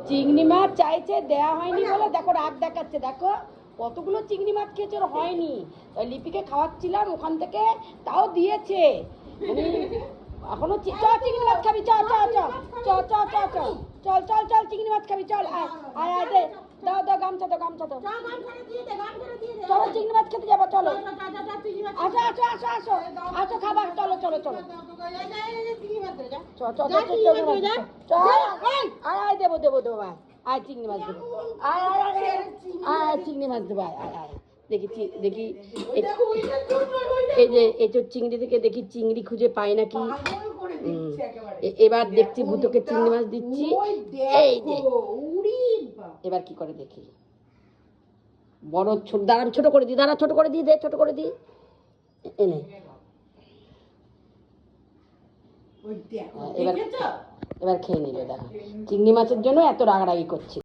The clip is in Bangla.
চিংড়ি মাছ চাইছে, দেয়া হয়নি বলে দেখো রাগ দেখাচ্ছে। দেখো কতগুলো চিংড়ি মাছ খেয়েছে, ওর হয়নি। তাই লিপিকে খাওয়াচ্ছিলাম ওখান থেকে, তাও দিয়েছে। আমি এখনো চিংড়ি মাছ খাবি, চ চ চ চ চ চ চ চল চল চল চিংড়ি মাছ খাবি, চল আয় আয় আয়, দে দাও দাও, গামছা দাও, গামছা দাও। চলো চিংড়ি মাছ খেতে যাবো, চলো আসো আসো আসো আসো আসো খাবার, চলো চলো চলো আয় দেবো দেবো দেবো, আয় আয় চিংড়ি মাছ দেবো, আয় আয় আয় আয় চিংড়ি মাছ দেবো, আয় আয় আয়। দেখি দেখি এই যে এঁচোর চিংড়ি থেকে দেখি চিংড়ি খুঁজে পাই নাকি। এবার দেখছি ভূতকে চিংড়ি মাছ দিচ্ছি, এই যে এবার কি করে দেখি। বড় ছোট দাঁড়া, ছোট করে দিই, দাঁড়া ছোট করে দিই, দে ছোট করে দিই, এনে এবার খেয়ে নিল। দেখা চিংড়ি মাছের জন্য এত রাগারাগি করছি।